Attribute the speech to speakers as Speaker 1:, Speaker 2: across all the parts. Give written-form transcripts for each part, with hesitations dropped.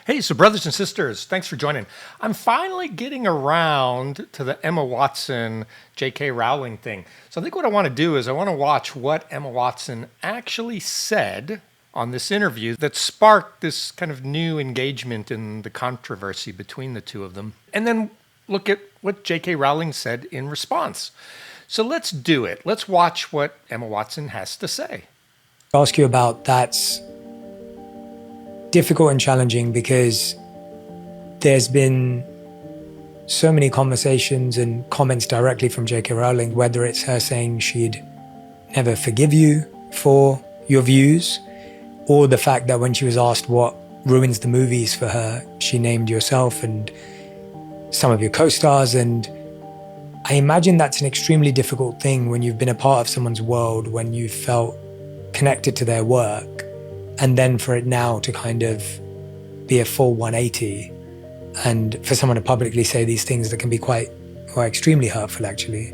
Speaker 1: Hey, so brothers and sisters, thanks for joining. I'm finally getting around to the Emma Watson, J.K. Rowling thing. So I think what I want to do is I want to watch what Emma Watson actually said on this interview that sparked this kind of new engagement in the controversy between the two of them, and then look at what J.K. Rowling said in response. So let's do it. Let's watch what Emma Watson has to say.
Speaker 2: Ask you about that's difficult and challenging because there's been so many conversations and comments directly from J.K. Rowling, whether it's her saying she'd never forgive you for your views, or the fact that when she was asked what ruins the movies for her, she named yourself and some of your co-stars. And I imagine that's an extremely difficult thing when you've been a part of someone's world, when you felt connected to their work, and then for it now to kind of be a full 180, and for someone to publicly say these things that can be quite extremely hurtful, actually.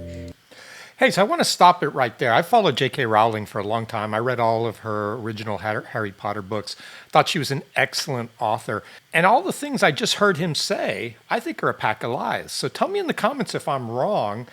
Speaker 1: Hey, so I want to stop it right there. I followed J.K. Rowling for a long time. I read all of her original Harry Potter books. Thought she was an excellent author. And all the things I just heard him say, I think are a pack of lies. So tell me in the comments if I'm wrong.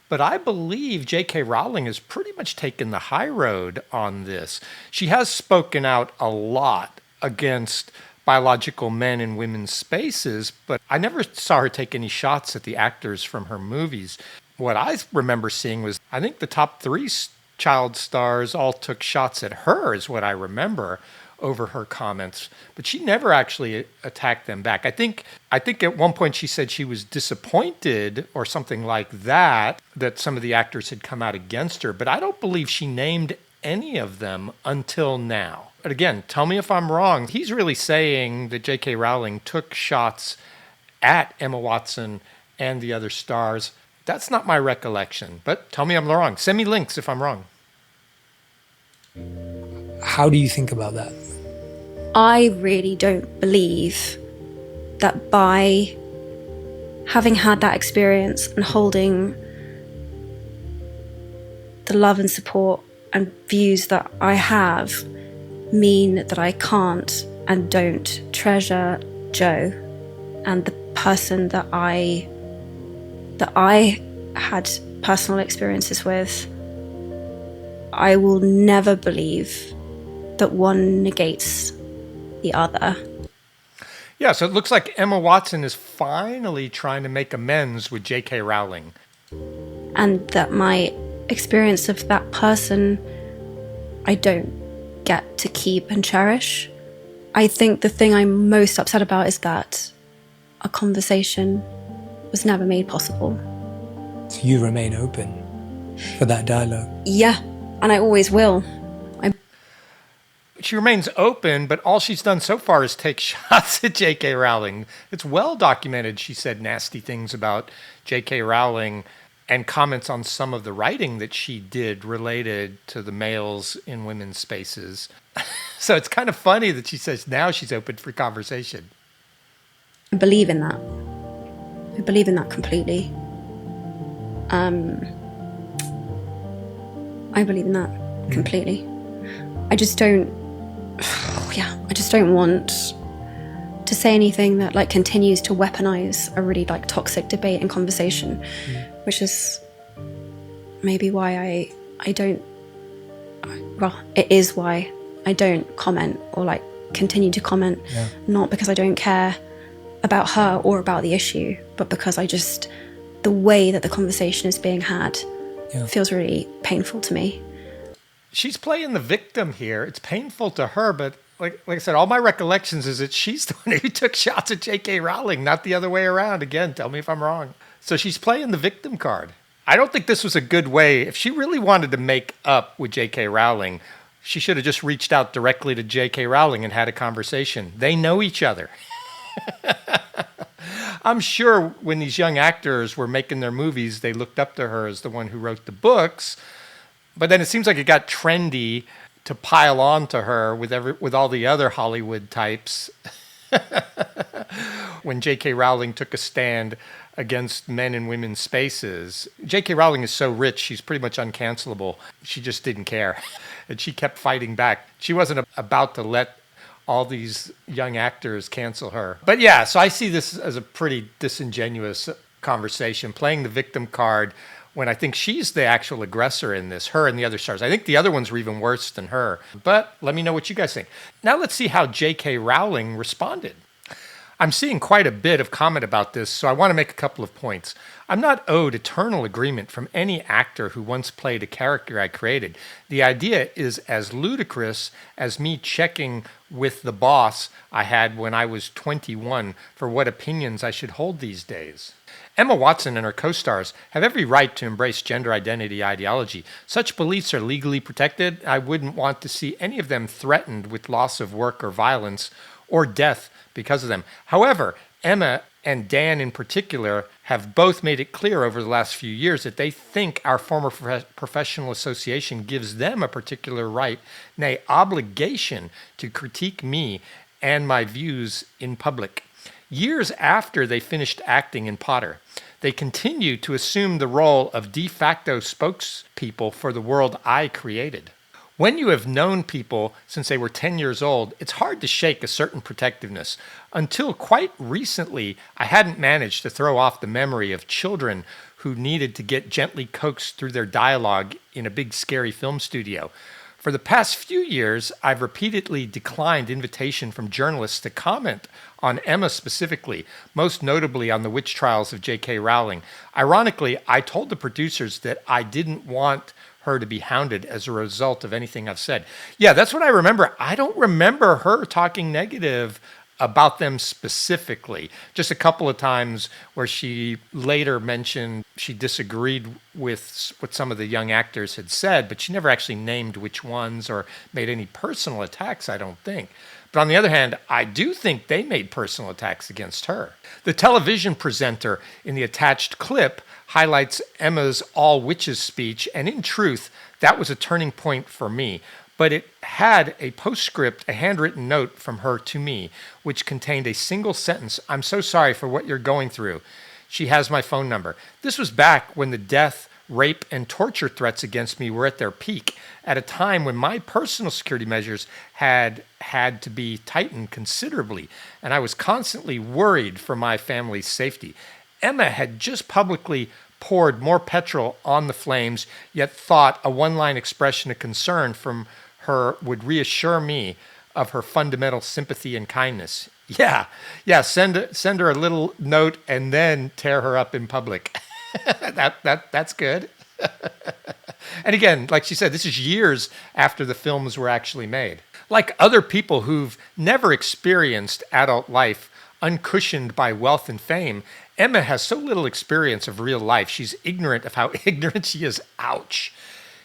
Speaker 1: But I believe J.K. Rowling has pretty much taken the high road on this. She has spoken out a lot against biological men in women's spaces, but I never saw her take any shots at the actors from her movies. What I remember seeing was, I think the top three child stars all took shots at her, is what I remember, over her comments, but she never actually attacked them back. I think at one point she said she was disappointed or something like that some of the actors had come out against her, but I don't believe she named any of them until now. But again, tell me if I'm wrong. He's really saying that J.K. Rowling took shots at Emma Watson and the other stars. That's not my recollection, but tell me I'm wrong. Send me links if I'm wrong.
Speaker 2: How do you think about that?
Speaker 3: I really don't believe that by having had that experience and holding the love and support and views that I have mean that I can't and don't treasure Joe and the person that I had personal experiences with. I will never believe that one negates the other.
Speaker 1: Yeah, so it looks like Emma Watson is finally trying to make amends with J.K. Rowling.
Speaker 3: And that my experience of that person, I don't get to keep and cherish. I think the thing I'm most upset about is that a conversation was never made possible.
Speaker 2: So you remain open for that dialogue?
Speaker 3: Yeah, and I always will.
Speaker 1: She remains open, but all she's done so far is take shots at J.K. Rowling. It's well documented she said nasty things about J.K. Rowling and comments on some of the writing that she did related to the males in women's spaces. So it's kind of funny that she says now she's open for conversation.
Speaker 3: I believe in that. I believe in that completely. I believe in that completely. I just don't want to say anything that continues to weaponize a really toxic debate and conversation, which is maybe why it is why I don't comment or continue to comment.
Speaker 2: Yeah.
Speaker 3: Not because I don't care about her or about the issue, but because the way that the conversation is being had feels really painful to me.
Speaker 1: She's playing the victim here. It's painful to her, but like I said, all my recollections is that she's the one who took shots at J.K. Rowling, not the other way around. Again, tell me if I'm wrong. So she's playing the victim card. I don't think this was a good way. If she really wanted to make up with J.K. Rowling, she should have just reached out directly to J.K. Rowling and had a conversation. They know each other. I'm sure when these young actors were making their movies, they looked up to her as the one who wrote the books. But then it seems like it got trendy to pile on to her with all the other Hollywood types. When J.K. Rowling took a stand against men and women's spaces. J.K. Rowling is so rich, she's pretty much uncancelable. She just didn't care. And she kept fighting back. She wasn't about to let all these young actors cancel her. But yeah, so I see this as a pretty disingenuous conversation, playing the victim card when I think she's the actual aggressor in this, her and the other stars. I think the other ones were even worse than her. But let me know what you guys think. Now let's see how J.K. Rowling responded. I'm seeing quite a bit of comment about this, so I want to make a couple of points. I'm not owed eternal agreement from any actor who once played a character I created. The idea is as ludicrous as me checking with the boss I had when I was 21 for what opinions I should hold these days. Emma Watson and her co-stars have every right to embrace gender identity ideology. Such beliefs are legally protected. I wouldn't want to see any of them threatened with loss of work or violence or death because of them. However, Emma and Dan in particular have both made it clear over the last few years that they think our former professional association gives them a particular right, nay, obligation to critique me and my views in public. Years after they finished acting in Potter, they continue to assume the role of de facto spokespeople for the world I created. When you have known people since they were 10 years old, it's hard to shake a certain protectiveness. Until quite recently, I hadn't managed to throw off the memory of children who needed to get gently coaxed through their dialogue in a big scary film studio. For the past few years, I've repeatedly declined invitation from journalists to comment on Emma specifically, most notably on the witch trials of J.K. Rowling. Ironically, I told the producers that I didn't want her to be hounded as a result of anything I've said. Yeah, that's what I remember. I don't remember her talking negative about them specifically. Just a couple of times where she later mentioned she disagreed with what some of the young actors had said, but she never actually named which ones or made any personal attacks, I don't think. But on the other hand, I do think they made personal attacks against her. The television presenter in the attached clip highlights Emma's all witches speech, and in truth, that was a turning point for me. But it had a postscript, a handwritten note from her to me, which contained a single sentence: "I'm so sorry for what you're going through. She has my phone number." This was back when the death, rape, and torture threats against me were at their peak, at a time when my personal security measures had to be tightened considerably, and I was constantly worried for my family's safety. Emma had just publicly poured more petrol on the flames, yet thought a one-line expression of concern from her would reassure me of her fundamental sympathy and kindness. Yeah, send her a little note and then tear her up in public. That's good. And again, like she said, this is years after the films were actually made. Like other people who've never experienced adult life uncushioned by wealth and fame, Emma has so little experience of real life. She's ignorant of how ignorant she is. Ouch.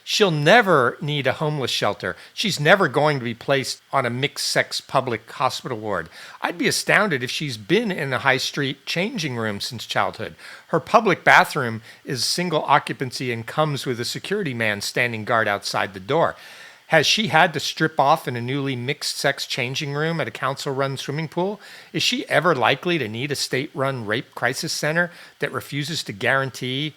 Speaker 1: She'll never need a homeless shelter. She's never going to be placed on a mixed-sex public hospital ward. I'd be astounded if she's been in a high street changing room since childhood. Her public bathroom is single occupancy and comes with a security man standing guard outside the door. Has she had to strip off in a newly mixed-sex changing room at a council-run swimming pool? Is she ever likely to need a state-run rape crisis center that refuses to guarantee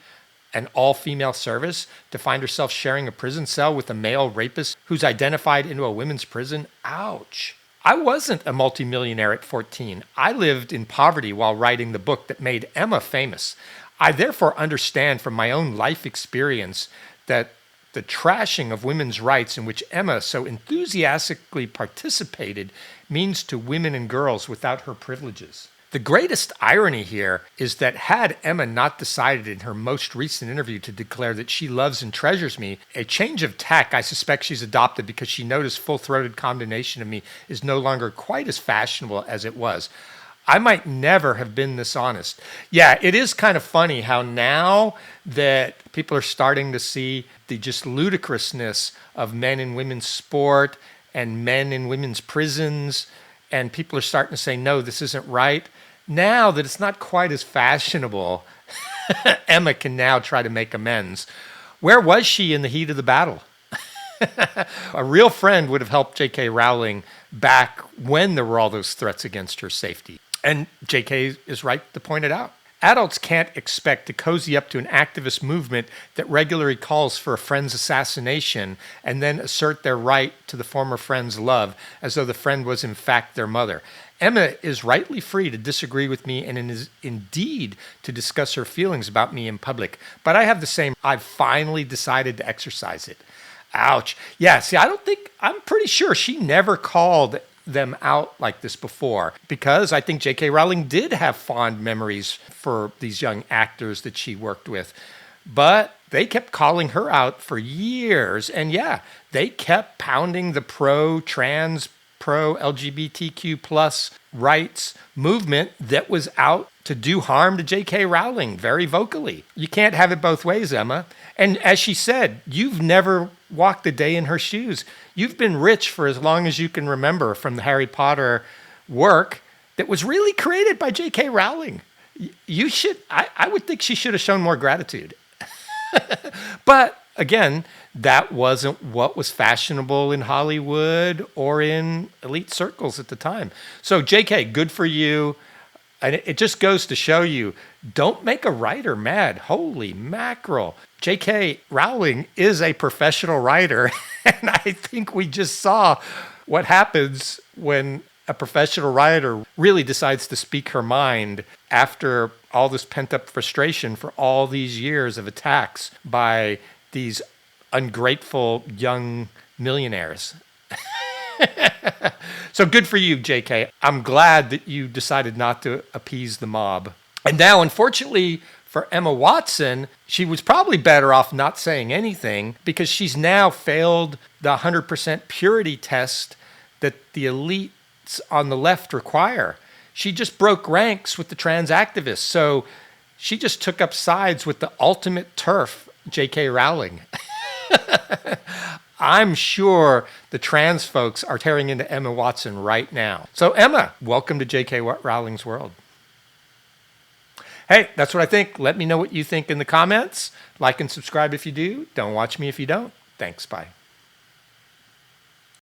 Speaker 1: an all-female service, to find herself sharing a prison cell with a male rapist who's identified into a women's prison? Ouch. I wasn't a multimillionaire at 14. I lived in poverty while writing the book that made Emma famous. I therefore understand from my own life experience that the trashing of women's rights in which Emma so enthusiastically participated means to women and girls without her privileges. The greatest irony here is that had Emma not decided in her most recent interview to declare that she loves and treasures me, a change of tack I suspect she's adopted because she noticed full-throated condemnation of me is no longer quite as fashionable as it was. I might never have been this honest. Yeah, it is kind of funny how now that people are starting to see the just ludicrousness of men and women's sport and men in women's prisons, and people are starting to say, no, this isn't right. Now that it's not quite as fashionable, Emma can now try to make amends. Where was she in the heat of the battle? A real friend would have helped J.K. Rowling back when there were all those threats against her safety. And J.K. is right to point it out. Adults can't expect to cozy up to an activist movement that regularly calls for a friend's assassination and then assert their right to the former friend's love as though the friend was in fact their mother. Emma is rightly free to disagree with me and is indeed to discuss her feelings about me in public. But I have the same. I've finally decided to exercise it. Ouch. Yeah, see, I'm pretty sure she never called them out like this before, because I think J.K. Rowling did have fond memories for these young actors that she worked with. But they kept calling her out for years. And yeah, they kept pounding the pro-trans, pro-LGBTQ plus rights movement that was out to do harm to J.K. Rowling very vocally. You can't have it both ways, Emma. And as she said, you've never walked a day in her shoes. You've been rich for as long as you can remember from the Harry Potter work that was really created by J.K. Rowling. You should, I would think she should have shown more gratitude. But again, that wasn't what was fashionable in Hollywood or in elite circles at the time. So JK, good for you. And it just goes to show you, don't make a writer mad. Holy mackerel. J.K. Rowling is a professional writer. And I think we just saw what happens when a professional writer really decides to speak her mind after all this pent-up frustration for all these years of attacks by these ungrateful young millionaires. So good for you, JK. I'm glad that you decided not to appease the mob. And now, unfortunately for Emma Watson, she was probably better off not saying anything, because she's now failed the 100% purity test that the elites on the left require. She just broke ranks with the trans activists. So she just took up sides with the ultimate TERF, J.K. Rowling. I'm sure the trans folks are tearing into Emma Watson right now. So Emma, welcome to J.K. Rowling's world. Hey, that's what I think. Let me know what you think in the comments. Like and subscribe if you do. Don't watch me if you don't. Thanks. Bye.